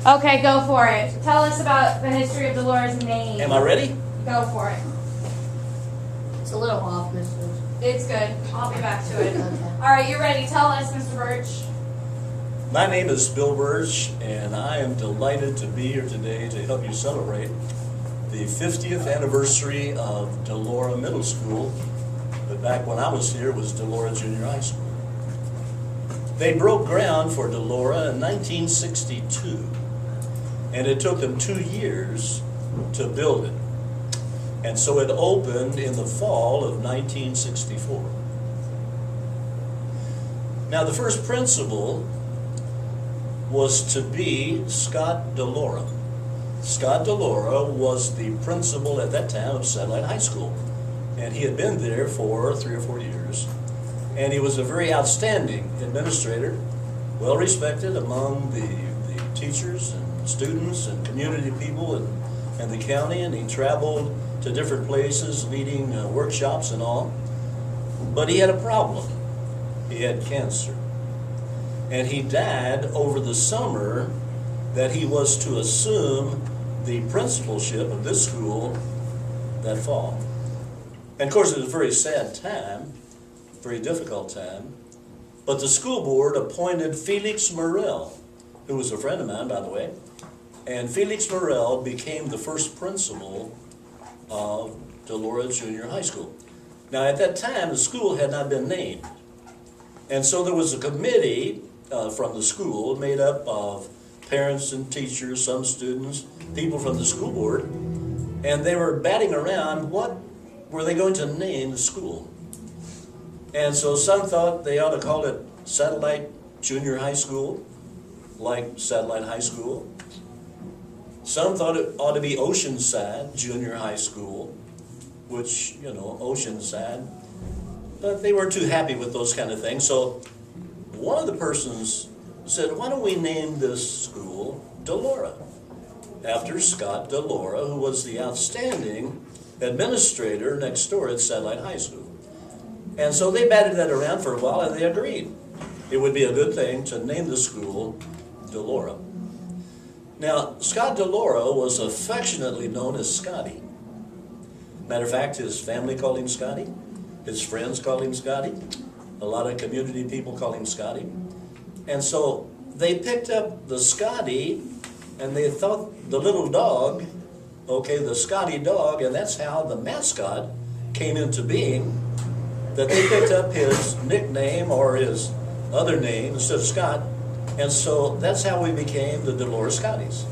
Okay, go for it. Tell us about the history of Dolores' name. Am I ready? Go for it. It's a little off, Mr. It's good. I'll be back to it. Okay. All right, you're ready. Tell us, Mr. Burch. My name is Bill Burch, and I am delighted to be here today to help you celebrate the 50th anniversary of Delora Middle School. But back when I was here, it was Delora Junior High School. They broke ground for Delora in 1962, and it took them 2 years to build it. And so it opened in the fall of 1964. Now, the first principal was to be Scott Delora. Scott Delora was the principal at that time of Satellite High School, and he had been there for 3 or 4 years. And he was a very outstanding administrator, well respected among the teachers and students and community people and the county, and he traveled to different places leading workshops and all. But he had a problem. He had cancer. And he died over the summer that he was to assume the principalship of this school that fall. And of course, it was a very sad time, very difficult time, but the school board appointed Felix Morrell, who was a friend of mine, by the way, and Felix Morrell became the first principal of Delora Junior High School. Now, at that time, the school had not been named, and so there was a committee from the school made up of parents and teachers, some students, people from the school board, and they were batting around what were they going to name the school. And so some thought they ought to call it Satellite Junior High School, like Satellite High School. Some thought it ought to be Oceanside Junior High School, which, you know, Oceanside. But they weren't too happy with those kind of things. So one of the persons said, why don't we name this school Delora, after Scott Delora, who was the outstanding administrator next door at Satellite High School. And so they batted that around for a while, and they agreed it would be a good thing to name the school Delora. Now, Scott Delora was affectionately known as Scotty. Matter of fact, his family called him Scotty. His friends called him Scotty. A lot of community people call him Scotty. And so they picked up the Scotty, and they thought the little dog, okay, the Scotty dog, and that's how the mascot came into being, that they picked up his nickname or his other name instead of Scott, and so that's how we became the Delora Scotties.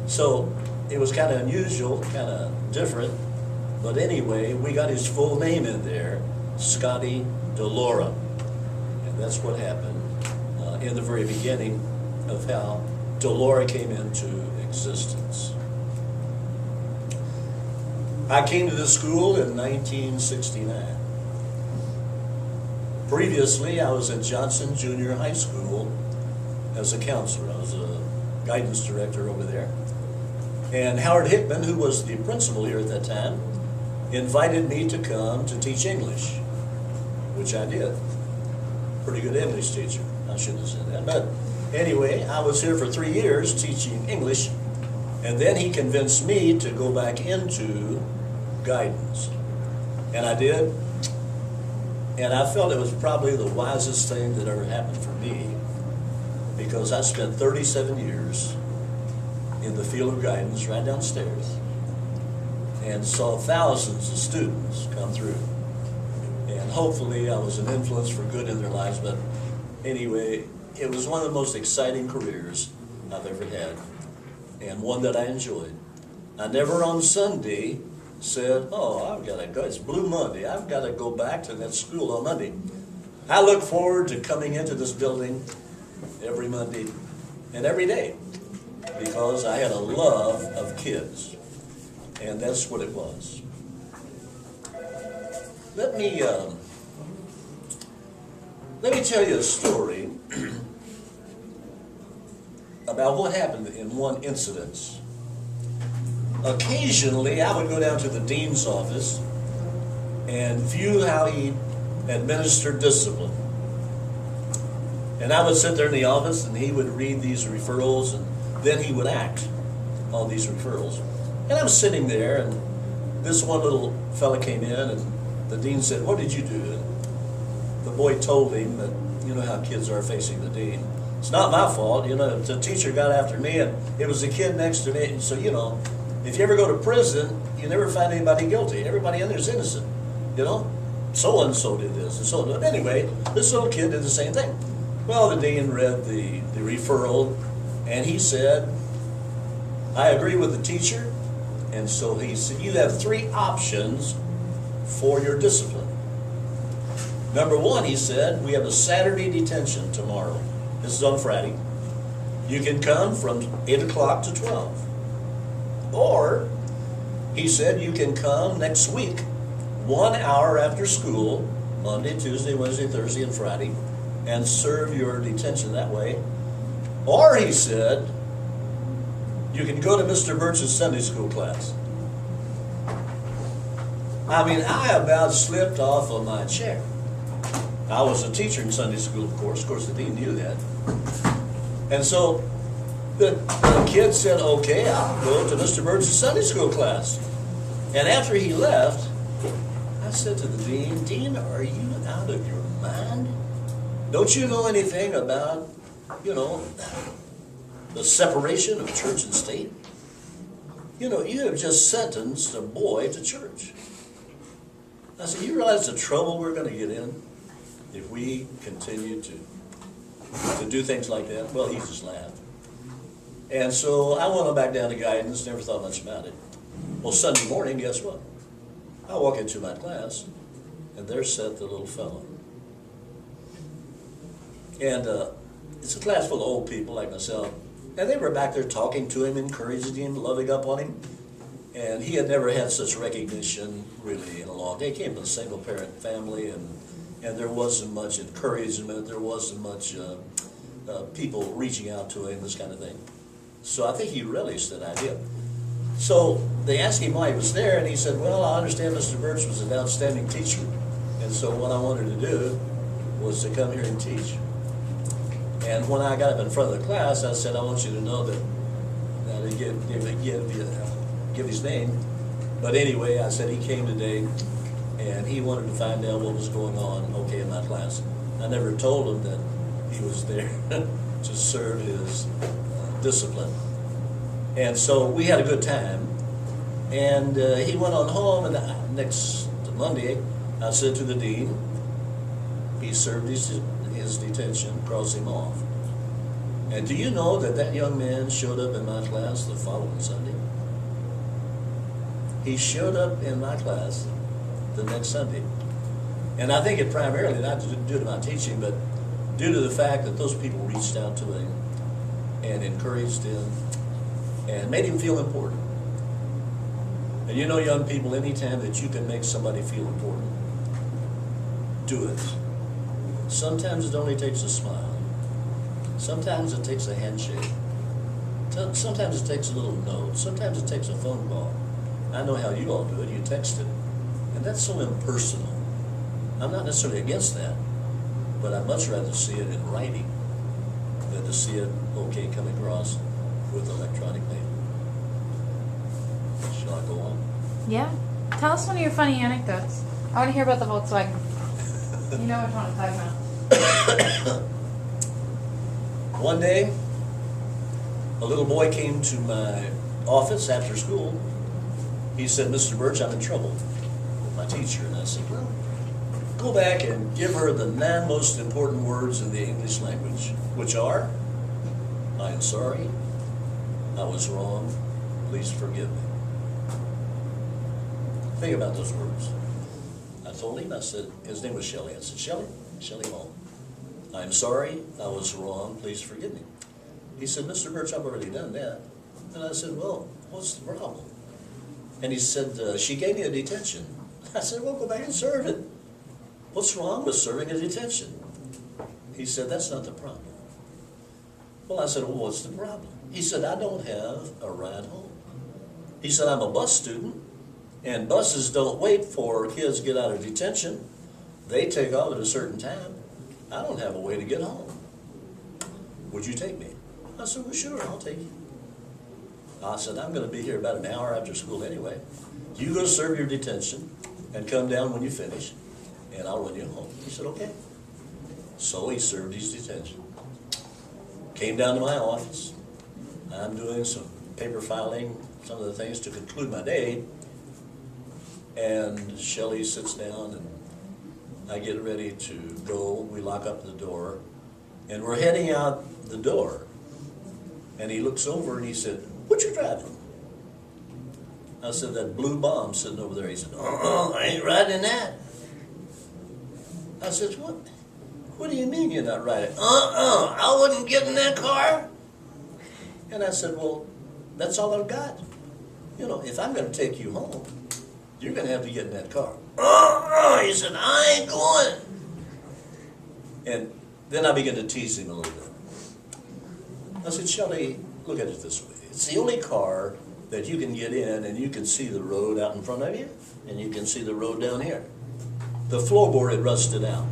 So it was kind of unusual, kind of different, but anyway, we got his full name in there, Scotty Delora, and that's what happened in the very beginning of how Delora came into existence. I came to this school in 1969. Previously, I was at Johnson Junior High School as a counselor. I was a guidance director over there. And Howard Hickman, who was the principal here at that time, invited me to come to teach English, which I did. Pretty good English teacher. I shouldn't have said that. But anyway, I was here for 3 years teaching English, and then he convinced me to go back into guidance. And I did. And I felt it was probably the wisest thing that ever happened for me, because I spent 37 years in the field of guidance right downstairs and saw thousands of students come through. And hopefully I was an influence for good in their lives, but anyway, it was one of the most exciting careers I've ever had, and one that I enjoyed. I never on Sunday said, oh, I've got to go, it's Blue Monday, I've got to go back to that school on Monday. I look forward to coming into this building every Monday and every day, because I had a love of kids, and that's what it was. Let me tell you a story about what happened in one incident. Occasionally, I would go down to the dean's office and view how he administered discipline. And I would sit there in the office, and he would read these referrals and then he would act on these referrals. And I'm sitting there, and this one little fella came in, and the dean said, "What did you do?" And the boy told him that, you know how kids are facing the dean. "It's not my fault, you know, the teacher got after me, and it was the kid next to me." And so, you know, if you ever go to prison, you never find anybody guilty. Everybody in there is innocent, you know. So-and-so did this, and so on. Anyway, this little kid did the same thing. Well, the dean read the referral, and he said, "I agree with the teacher." And so he said, "You have 3 options for your discipline. Number 1," he said, "we have a Saturday detention tomorrow." This is on Friday. "You can come from 8 o'clock to 12. Or," he said, "you can come next week, 1 hour after school, Monday, Tuesday, Wednesday, Thursday, and Friday, and serve your detention that way. Or," he said, "you can go to Mr. Burch's Sunday school class." I mean, I about slipped off of my chair. I was a teacher in Sunday school, of course. Of course, the dean knew that. And so the kid said, "Okay, I'll go to Mr. Burch's Sunday school class." And after he left, I said to the dean, "Dean, are you out of your mind? Don't you know anything about, you know, the separation of church and state? You know, you have just sentenced a boy to church." I said, "You realize the trouble we're going to get in if we continue to do things like that?" Well, he just laughed. And so I went on back down to guidance, never thought much about it. Well, Sunday morning, guess what? I walk into my class, and there sat the little fellow. And it's a class full of old people like myself, and they were back there talking to him, encouraging him, loving up on him. And he had never had such recognition really in a long day. He came from a single parent family, and there wasn't much encouragement, there wasn't much people reaching out to him, this kind of thing. So I think he relished that idea. So they asked him why he was there, and he said, "Well, I understand Mr. Burch was an outstanding teacher, and so what I wanted to do was to come here and teach." And when I got up in front of the class, I said, "I want you to know that," I didn't give his name, but anyway, I said he came today, and he wanted to find out what was going on, okay, in my class. I never told him that he was there to serve his discipline. And so we had a good time, and he went on home, and next Monday, I said to the dean, he served his detention, cross him off. And do you know that that young man showed up in my class the following Sunday? He showed up in my class the next Sunday. And I think it primarily not due to my teaching, but due to the fact that those people reached out to him and encouraged him and made him feel important. And you know, young people, anytime that you can make somebody feel important, do it. Sometimes it only takes a smile. Sometimes it takes a handshake. Sometimes it takes a little note. Sometimes it takes a phone call. I know how you all do it. You text it. And that's so impersonal. I'm not necessarily against that, but I'd much rather see it in writing than to see it, okay, come across with electronic mail. Shall I go on? Yeah. Tell us one of your funny anecdotes. I want to hear about the Volkswagen. You know which one I'm talking about. One day, a little boy came to my office after school. He said, "Mr. Burch, I'm in trouble with my teacher." And I said, "Well, go back and give her the 9 most important words in the English language, which are, I am sorry, I was wrong, please forgive me." Think about those words. I told him, I said, his name was Shelley. I said, Shelley Hall, I am sorry, I was wrong, please forgive me. He said, "Mr. Burch, I've already done that." And I said, "Well, what's the problem?" And he said, "She gave me a detention." I said, "Well, go back and serve it. What's wrong with serving a detention?" He said, "That's not the problem." Well, I said, "Well, what's the problem?" He said, "I don't have a ride home." He said, "I'm a bus student, and buses don't wait for kids to get out of detention. They take off at a certain time. I don't have a way to get home. Would you take me?" I said, "Well, sure, I'll take you." I said, I'm gonna be here about an hour after school anyway. You go serve your detention and come down when you finish, and I'll run you home. He said, okay. So he served his detention. Came down to my office. I'm doing some paper filing, some of the things to conclude my day. And Shelley sits down and I get ready to go. We lock up the door and we're heading out the door. And he looks over and he said, what you driving? I said, that blue bomb sitting over there. He said, I ain't riding in that. I said, what do you mean you're not riding? I wouldn't get in that car. And I said, well, that's all I've got. You know, if I'm going to take you home, you're going to have to get in that car. He said, I ain't going. And then I began to tease him a little bit. I said, Shelley, look at it this way. It's the only car that you can get in and you can see the road out in front of you and you can see the road down here. The floorboard had rusted out.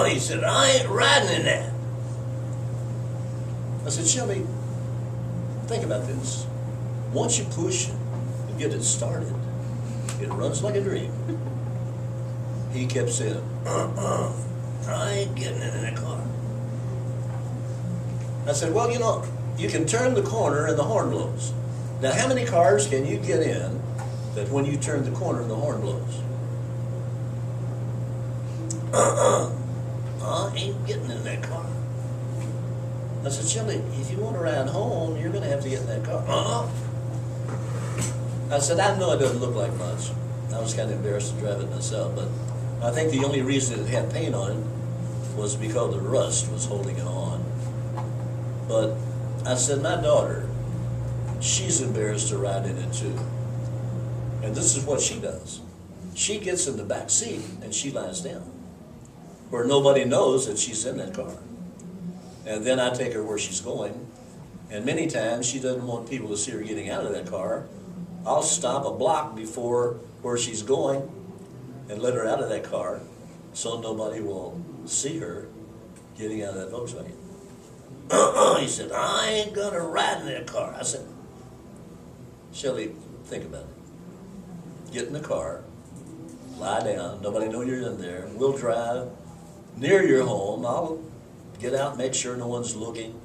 He said, I ain't riding in that. I said, Shelley, think about this. Once you push and get it started, it runs like a dream. He kept saying, I ain't getting in that car. I said, well, you know, you can turn the corner and the horn blows. Now, how many cars can you get in that when you turn the corner the horn blows? I ain't getting in that car. I said, Shelley, if you want to ride home, you're going to have to get in that car. I said, I know it doesn't look like much. I was kind of embarrassed to drive it myself, but I think the only reason it had paint on it was because the rust was holding it on. But I said, my daughter, she's embarrassed to ride in it too. And this is what she does. She gets in the back seat and she lies down, where nobody knows that she's in that car. And then I take her where she's going, and many times she doesn't want people to see her getting out of that car. I'll stop a block before where she's going and let her out of that car so nobody will see her getting out of that Volkswagen. He said, I ain't gonna ride in that car. I said, Shelley, think about it. Get in the car, lie down, nobody know you're in there. We'll drive near your home. I'll get out, make sure no one's looking.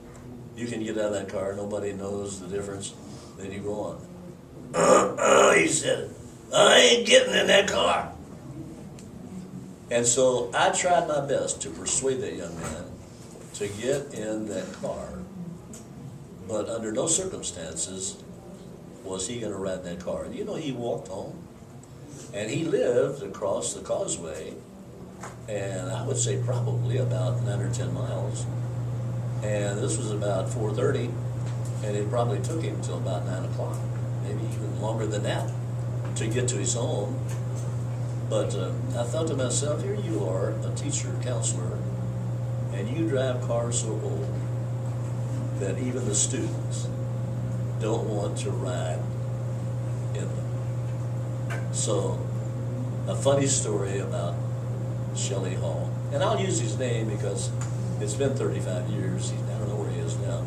You can get out of that car, nobody knows the difference. Then you go on. He said, I ain't getting in that car. And so I tried my best to persuade that young man to get in that car, but under no circumstances was he going to ride in that car. And you know, he walked home, and he lived across the causeway, and I would say probably about 9 or 10 miles. And this was about 4:30, and it probably took him till about 9 o'clock, maybe even longer than that, to get to his home. But I thought to myself, here you are, a teacher, counselor, and you drive cars so old that even the students don't want to ride in them. So, a funny story about Shelley Hall. And I'll use his name because it's been 35 years. I don't know where he is now.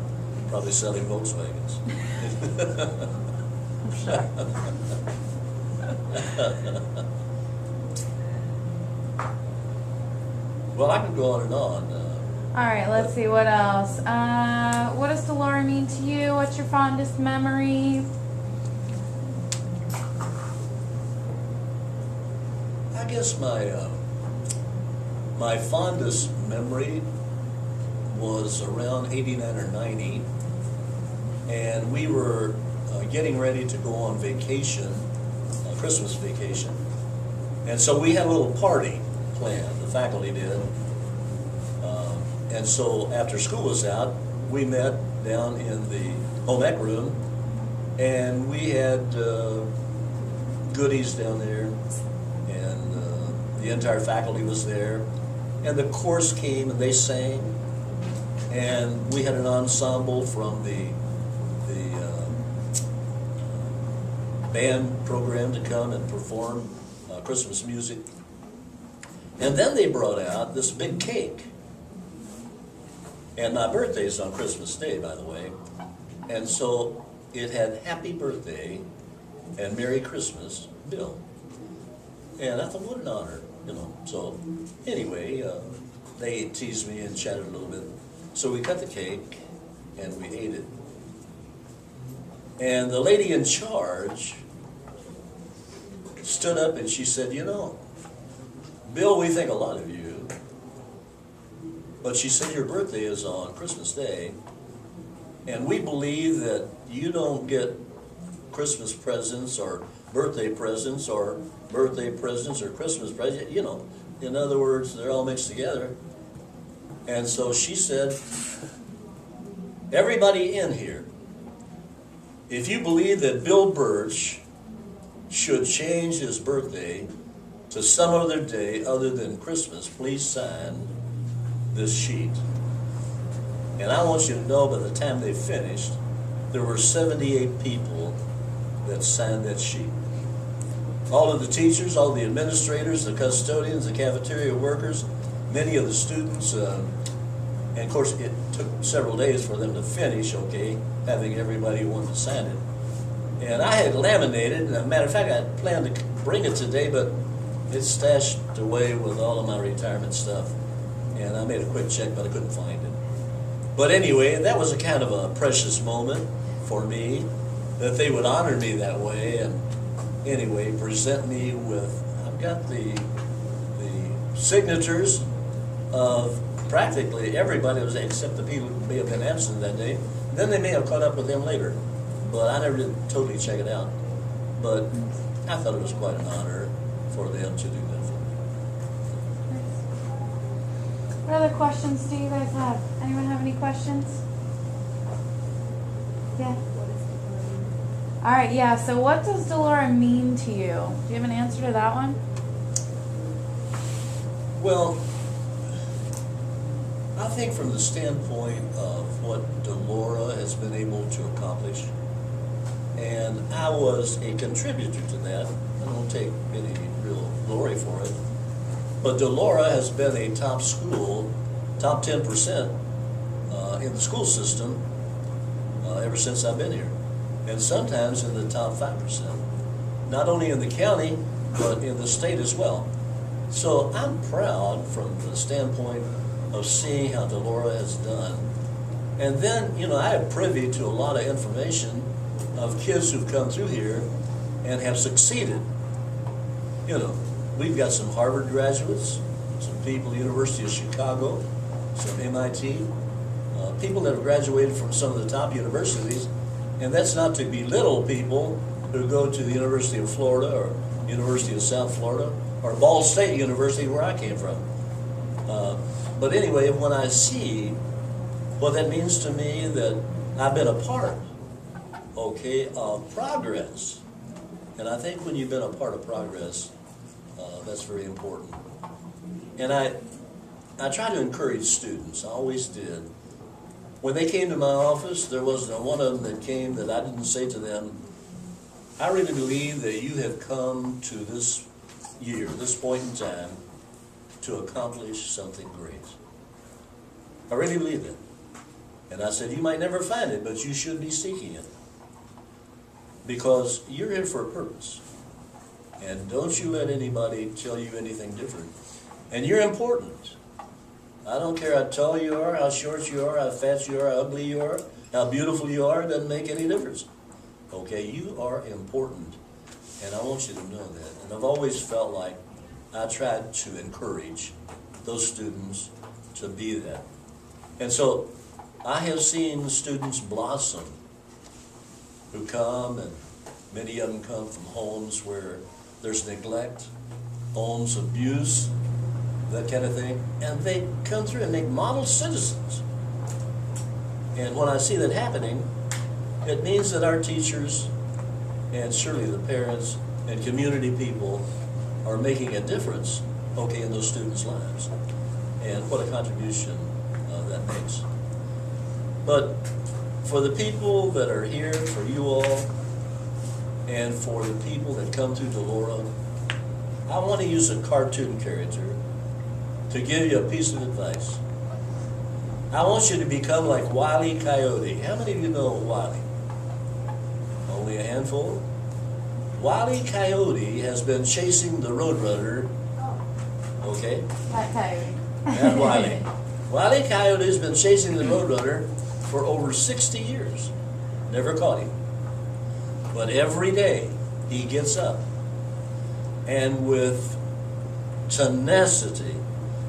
Probably selling Volkswagens. Well, I can go on and on. All right, let's see, what else? What does Delora mean to you? What's your fondest memory? I guess my fondest memory was around 89 or 90, and we were getting ready to go on vacation, Christmas vacation, and so we had a little party planned, the faculty did. And so after school was out, we met down in the home ec room, and we had goodies down there, and the entire faculty was there, and the chorus came and they sang, and we had an ensemble from the band program to come and perform Christmas music. And then they brought out this big cake. And my birthday's on Christmas Day, by the way. And so it had Happy Birthday and Merry Christmas, Bill. And I thought, what an honor, you know. So anyway, they teased me and chatted a little bit. So we cut the cake and we ate it. And the lady in charge stood up and she said, you know, Bill, we think a lot of you, but she said your birthday is on Christmas Day, and we believe that you don't get Christmas presents or birthday presents or birthday presents or Christmas presents, you know. In other words, they're all mixed together. And so she said, everybody in here, if you believe that Bill Burch should change his birthday to some other day other than Christmas, please sign this sheet. And I want you to know by the time they finished, there were 78 people that signed that sheet. All of the teachers, all the administrators, the custodians, the cafeteria workers, many of the students, and of course it took several days for them to finish, okay, having everybody who wanted to sign it. And I had laminated, and as a matter of fact, I had planned to bring it today, but it's stashed away with all of my retirement stuff. And I made a quick check, but I couldn't find it. But anyway, that was a kind of a precious moment for me, that they would honor me that way, and anyway, present me with, I've got the signatures of practically everybody, except the people who may have been absent that day. Then they may have caught up with them later, but I never did totally check it out. But I thought it was quite an honor for them to do that for me. What other questions do you guys have? Anyone have any questions? Yeah. All right, yeah, so what does Delora mean to you? Do you have an answer to that one? Well, I think from the standpoint of what Delora has been able to accomplish, and I was a contributor to that, I don't take any real glory for it, but Delora has been a top school, top 10% in the school system ever since I've been here. And sometimes in the top 5%, not only in the county, but in the state as well. So I'm proud from the standpoint of seeing how Delora has done. And then, you know, I have privy to a lot of information of kids who've come through here and have succeeded. You know, we've got some Harvard graduates, some people at the University of Chicago, some MIT, people that have graduated from some of the top universities. And that's not to belittle people who go to the University of Florida or University of South Florida or Ball State University where I came from. But anyway, when I see what that means to me, that I've been a part, okay, of progress. And I think when you've been a part of progress, that's very important. And I try to encourage students, I always did. When they came to my office, there wasn't one of them that came that I didn't say to them, I really believe that you have come to this year, this point in time, to accomplish something great. I really believe that. And I said, you might never find it, but you should be seeking it. Because you're here for a purpose. And don't you let anybody tell you anything different. And you're important. I don't care how tall you are, how short you are, how fat you are, how ugly you are, how beautiful you are, it doesn't make any difference. Okay, you are important, and I want you to know that. And I've always felt like I tried to encourage those students to be that. And so I have seen students blossom who come, and many of them come from homes where there's neglect, homes of abuse, that kind of thing, and they come through and make model citizens. And when I see that happening, it means that our teachers, and surely the parents and community people, are making a difference, okay, in those students' lives. And what a contribution that makes. But for the people that are here, for you all, and for the people that come through Delora, I want to use a cartoon character to give you a piece of advice. I want you to become like Wile E. Coyote. How many of you know Wile? Only a handful? Wile E. Coyote has been chasing the Roadrunner, okay? That coyote. Not Wile. Wile E. Coyote has been chasing the Roadrunner for over 60 years. Never caught him. But every day he gets up and with tenacity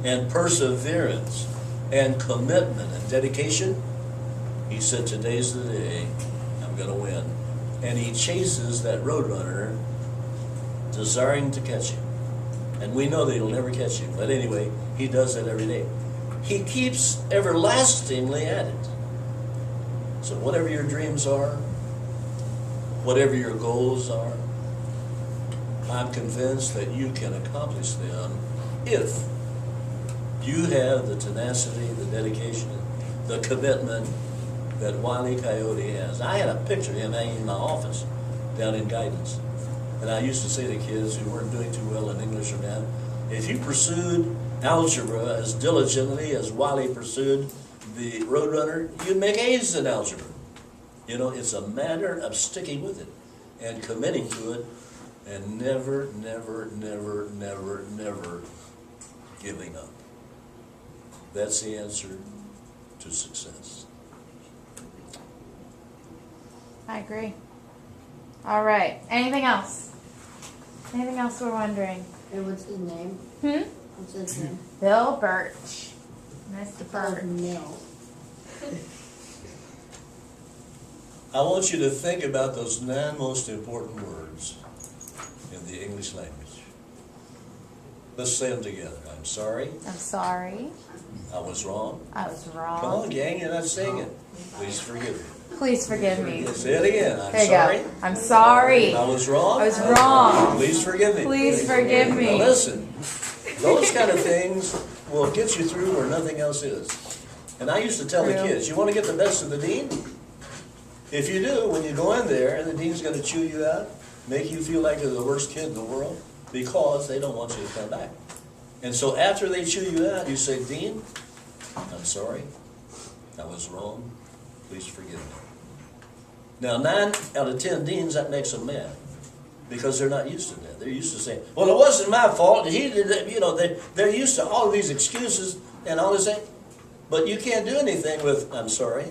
and perseverance and commitment and dedication, he said, today's the day I'm going to win. And he chases that Roadrunner, desiring to catch him. And we know that he'll never catch him. But anyway, he does that every day. He keeps everlastingly at it. So whatever your dreams are, whatever your goals are, I'm convinced that you can accomplish them if you have the tenacity, the dedication, the commitment that Wile E. Coyote has. I had a picture of him hanging in my office down in guidance. And I used to say to kids who weren't doing too well in English or math, if you pursued algebra as diligently as Wile E. pursued the Roadrunner, you'd make A's in algebra. You know, it's a matter of sticking with it and committing to it and never, never, never, never, never giving up. That's the answer to success. I agree. All right. Anything else? Anything else we're wondering? And what's his name? What's his name? Bill Burch. Mr. Burch. No. I want you to think about those 9 most important words in the English language. Let's say them together. I'm sorry. I'm sorry. I was wrong. I was wrong. Come on, gang, you're not saying it. Please forgive me. Please forgive me. Say it again. I'm There you sorry. go. I'm sorry. I was wrong. I was wrong. Please forgive me. Please forgive Now me. listen, those kind of things will get you through where nothing else is. And I used to tell the True. kids, you want to get the best of the dean? If you do, when you go in there, the dean's going to chew you out, make you feel like you're the worst kid in the world, because they don't want you to come back. And so after they chew you out, you say, Dean, I'm sorry. I was wrong. Please forgive me. Now, 9 out of 10 deans, that makes them mad, because they're not used to that. They're used to saying, well, it wasn't my fault. He did that. You know, they're used to all of these excuses and all this thing. But you can't do anything with, I'm sorry.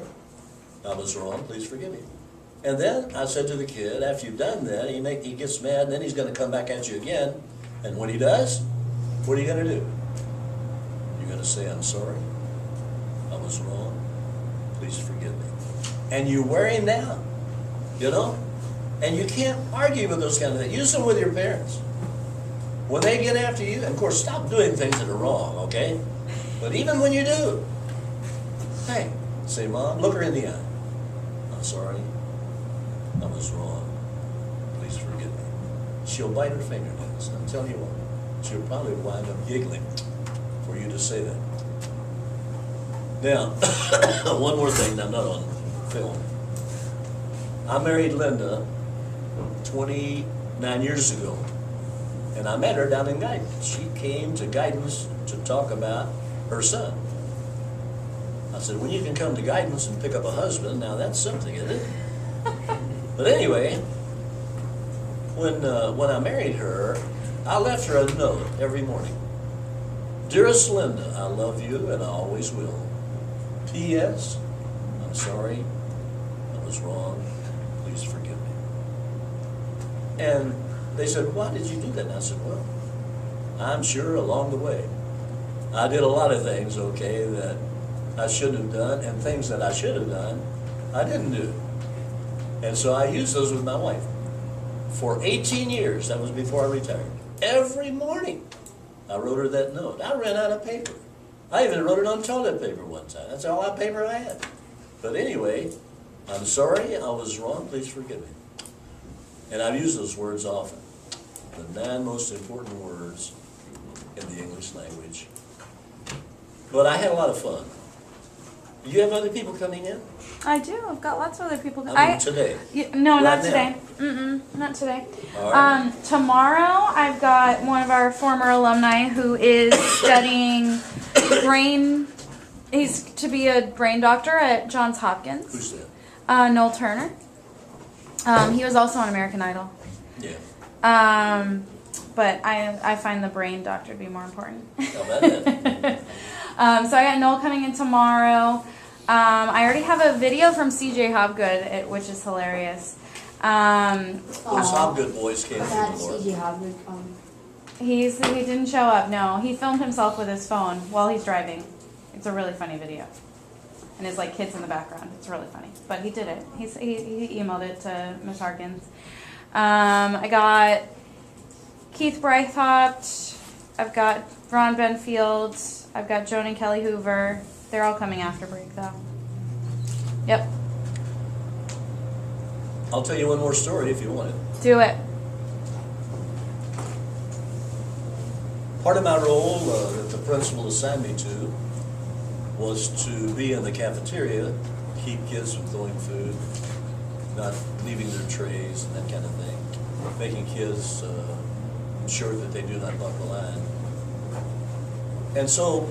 I was wrong. Please forgive me. And then I said to the kid, after you've done that, he gets mad, and then he's going to come back at you again. And when he does, what are you going to do? You're going to say, I'm sorry. I was wrong. Please forgive me. And you wear him down, you know? And you can't argue with those kind of things. Use them with your parents. When they get after you, and of course, stop doing things that are wrong, okay? But even when you do, hey, say, Mom, look her in the eye. I'm sorry. I was wrong. Please forgive me. She'll bite her fingernails. I'm telling you what, she'll probably wind up giggling for you to say that. Now, one more thing. I'm not on film. I married Linda 29 years ago, and I met her down in Guidance. She came to Guidance to talk about her son. I said, well, you can come to Guidance and pick up a husband. Now, that's something, isn't it? But anyway, when I married her, I left her a note every morning. Dearest Linda, I love you and I always will. P.S. I'm sorry. I was wrong. Please forgive me. And they said, why did you do that? And I said, well, I'm sure along the way, I did a lot of things, okay, that I shouldn't have done, and things that I should have done, I didn't do. And so I used those with my wife. For 18 years, that was before I retired. Every morning, I wrote her that note. I ran out of paper. I even wrote it on toilet paper one time. That's all that paper I had. But anyway, I'm sorry, I was wrong, please forgive me. And I've used those words often. The 9 most important words in the English language. But I had a lot of fun. Do you have other people coming in? I do. I've got lots of other people. I mean, today. No, Right not now. today. Not today. All right. Tomorrow, I've got one of our former alumni who is studying brain He's to be a brain doctor at Johns Hopkins. Who's that? Noel Turner. He was also on American Idol. Yeah. But I find the brain doctor to be more important. How about that? So I got Noel coming in tomorrow. I already have a video from CJ Hobgood, which is hilarious. Those Hobgood boys came I've through had the door. CJ Hobgood come. He didn't show up. No, he filmed himself with his phone while he's driving. It's a really funny video, and there's like kids in the background. It's really funny, but he did it. He emailed it to Miss Harkins. I got Keith Brythopt. I've got Ron Benfield. I've got Joan and Kelly Hoover. They're all coming after break though. Yep. I'll tell you one more story if you want it. Do it. Part of my role that the principal assigned me to was to be in the cafeteria, keep kids from throwing food, not leaving their trays and that kind of thing, making kids ensure that they do not buck the line. And so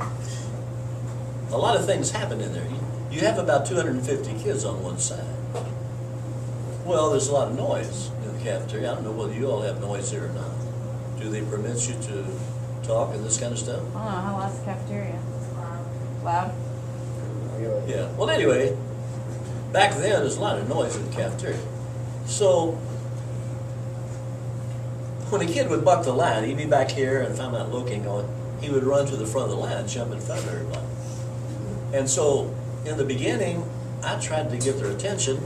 a lot of things happen in there. You have about 250 kids on one side. Well, there's a lot of noise in the cafeteria. I don't know whether you all have noise there or not. Do they permit you to talk and this kind of stuff? I don't know how loud's the cafeteria. Loud. Yeah. Well, anyway, back then there's a lot of noise in the cafeteria. So when a kid would buck the line, he'd be back here, and if I'm not looking, he would run to the front of the line, jump in front of everybody. And so in the beginning, I tried to get their attention,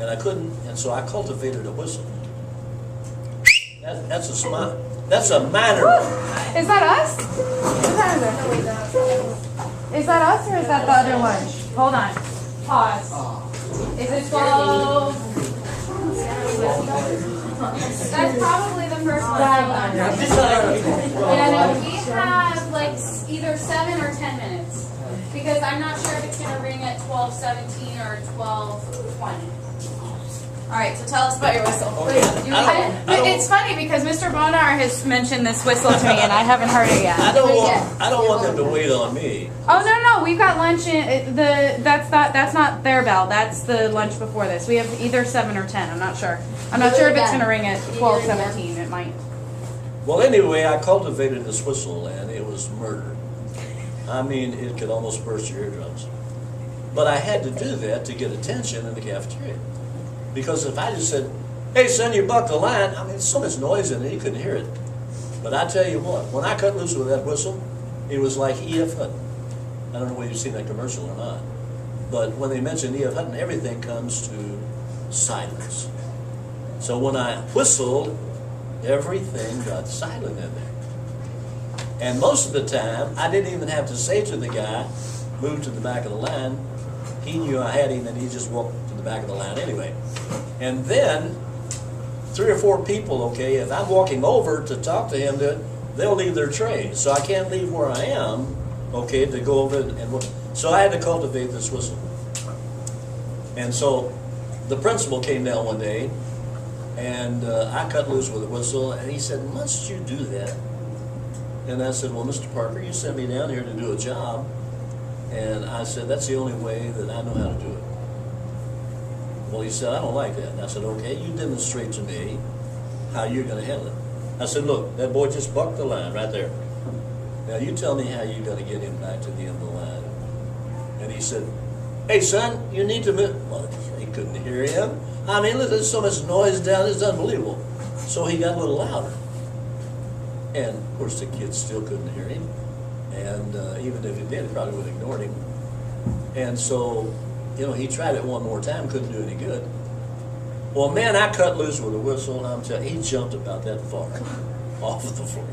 and I couldn't, and so I cultivated a whistle. That's a smile. That's a minor one. Is that us? Is that us or is that the other lunch? Hold on. Pause. Is it 12? That's probably the first one. And we have like either 7 or 10 minutes. Because I'm not sure if it's going to ring at 12:17 or 12:20. All right, so tell us about your whistle. It's funny because Mr. Bonar has mentioned this whistle to me, and I haven't heard it yet. I don't want them to wait on me. Oh no, we've got lunch in that's not their bell. That's the lunch before this. We have either 7 or 10. I'm not sure. I'm not sure if it's going to ring at 12:17. It might. Well, anyway, I cultivated this whistle, and it was murder. I mean, it could almost burst your eardrums. But I had to do that to get attention in the cafeteria. Because if I just said, hey, son, you bucked the line, I mean, there's so much noise in it, you couldn't hear it. But I tell you what, when I cut loose with that whistle, it was like E.F. Hutton. I don't know whether you've seen that commercial or not. But when they mention E.F. Hutton, everything comes to silence. So when I whistled, everything got silent in there. And most of the time, I didn't even have to say to the guy, move to the back of the line. He knew I had him, and he just walked to the back of the line anyway. And then, 3 or 4 people, okay, if I'm walking over to talk to him, they'll leave their trays. So I can't leave where I am, okay, to go over and so I had to cultivate this whistle. And so the principal came down one day, and I cut loose with a whistle, and he said, must you do that? And I said, well, Mr. Parker, you sent me down here to do a job. And I said, that's the only way that I know how to do it. Well, he said, I don't like that. And I said, okay, you demonstrate to me how you're going to handle it. I said, look, that boy just bucked the line right there. Now, you tell me how you're going to get him back to the end of the line. And he said, hey, son, you need to move. Well, he couldn't hear him. I mean, look, there's so much noise down, it's unbelievable. So he got a little louder. And, of course, the kids still couldn't hear him. And even if he did, he probably would have ignored him. And so, you know, he tried it one more time, couldn't do any good. Well, man, I cut loose with a whistle, and I'm telling you, he jumped about that far off of the floor.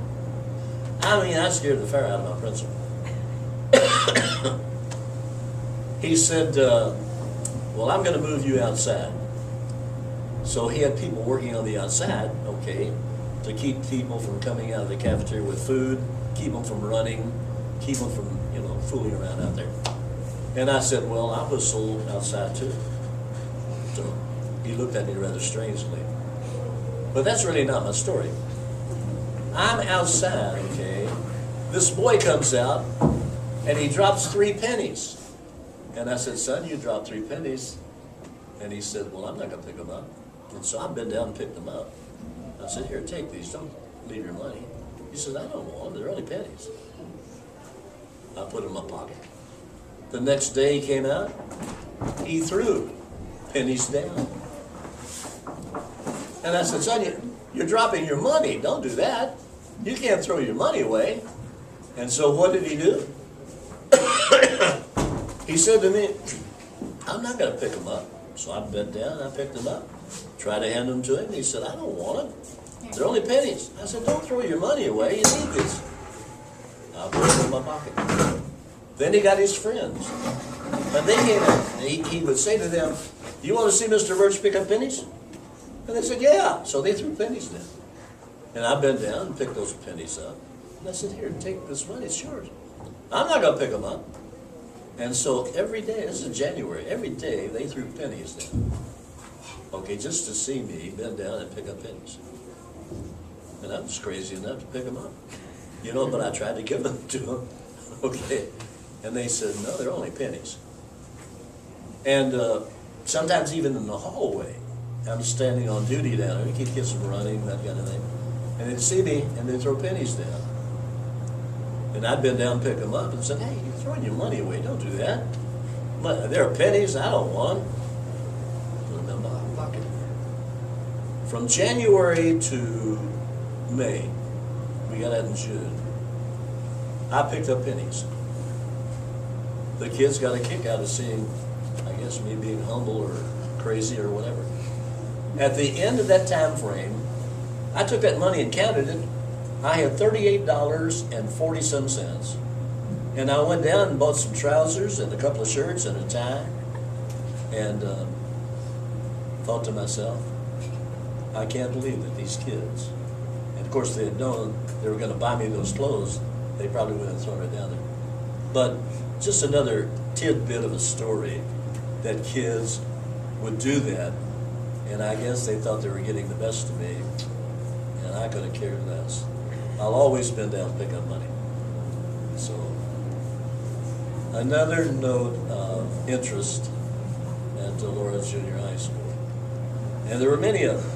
I mean, I scared the fire out of my principal. He said, well, I'm going to move you outside. So he had people working on the outside, okay, to keep people from coming out of the cafeteria with food, keep them from running, keep them from, you know, fooling around out there. And I said, well, I whistle outside too. So he looked at me rather strangely. But that's really not my story. I'm outside, okay. This boy comes out, And he drops 3 pennies. And I said, son, you dropped 3 pennies. And he said, well, I'm not going to pick them up. And so I bent down and picked them up. I said, here, take these. Don't leave your money. He said, I don't want them. They're only pennies. I put them in my pocket. The next day he came out. He threw pennies down. And I said, son, you're dropping your money. Don't do that. You can't throw your money away. And so what did he do? He said to me, I'm not going to pick them up. So I bent down, I picked them up, tried to hand them to him. He said, I don't want them. They're only pennies. I said, don't throw your money away. You need this. I put them in my pocket. Then he got his friends. And they came in. He would say to them, do you want to see Mr. Burch pick up pennies? And they said, yeah. So they threw pennies down. And I bent down and picked those pennies up. And I said, here, take this money. It's yours. I'm not going to pick them up. And so every day, this is January, every day they threw pennies down. Okay, just to see me bend down and pick up pennies. And I was crazy enough to pick them up. You know, but I tried to give them to them. Okay. And they said, no, they're only pennies. And sometimes even in the hallway, I'm standing on duty down there, keep kids from running, that kind of thing. And they'd see me and they'd throw pennies down. And I'd bend down and pick them up and said, hey, you're throwing your money away. Don't do that. But there are pennies. I don't want them. Put them in my pocket. From January to May, we got out in June, I picked up pennies. The kids got a kick out of seeing, I guess, me being humble or crazy or whatever. At the end of that time frame, I took that money and counted it. I had $38.40 cents, and I went down and bought some trousers and a couple of shirts and a tie, and thought to myself, I can't believe that these kids, and of course they had known they were going to buy me those clothes, they probably would have thrown it down there. But just another tidbit of a story that kids would do that, and I guess they thought they were getting the best of me, and I could have cared less. I'll always bend down and pick up money. So, another note of interest at Dolores Junior High School. And there were many of them.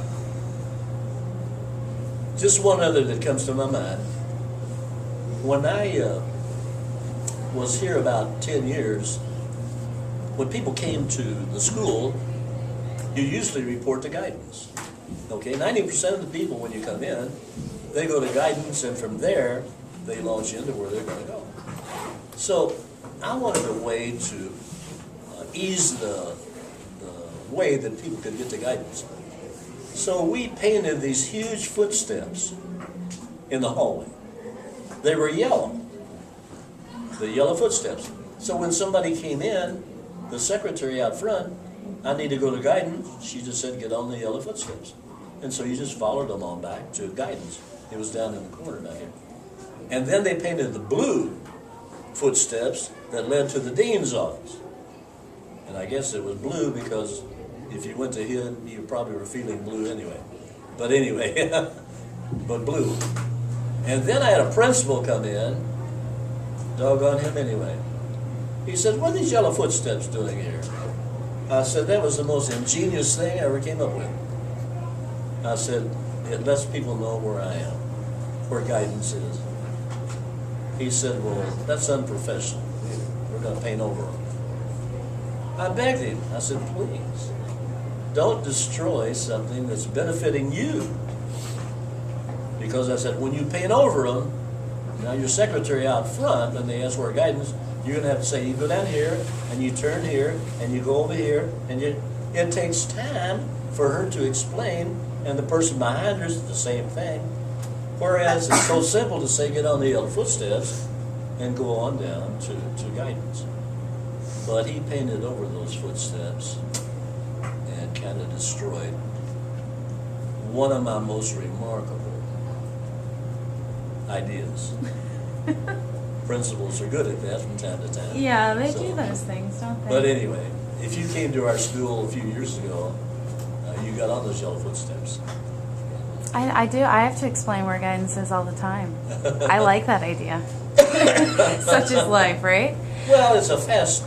Just one other that comes to my mind. When I was here about 10 years, when people came to the school, you usually report to guidance. Okay, 90% of the people when you come in, they go to guidance, and from there, they launch into where they're going to go. So I wanted a way to ease the way that people could get to guidance. So we painted these huge footsteps in the hallway. They were yellow, the yellow footsteps. So when somebody came in, the secretary out front, I need to go to guidance, she just said, get on the yellow footsteps. And so you just followed them on back to guidance. It was down in the corner back here. And then they painted the blue footsteps that led to the dean's office. And I guess it was blue because if you went to him, you probably were feeling blue anyway. But anyway, but blue. And then I had a principal come in, doggone him anyway. He said, what are these yellow footsteps doing here? I said, that was the most ingenious thing I ever came up with. I said, it lets people know where I am, where guidance is. He said, well, that's unprofessional. We're going to paint over them. I begged him. I said, please, don't destroy something that's benefiting you. Because I said, when you paint over them, now your secretary out front, when they ask where guidance, you're going to have to say, you go down here, and you turn here, and you go over here, and it takes time for her to explain, and the person behind her is the same thing. Whereas it's so simple to say, get on the yellow footsteps, and go on down to guidance. But he painted over those footsteps and kind of destroyed one of my most remarkable ideas. Principals are good at that from time to time. Yeah, they do those things, don't they? But anyway, if you came to our school a few years ago, you got on those yellow footsteps. I do. I have to explain where guidance is all the time. I like that idea. Such is life, right? Well, it's a fast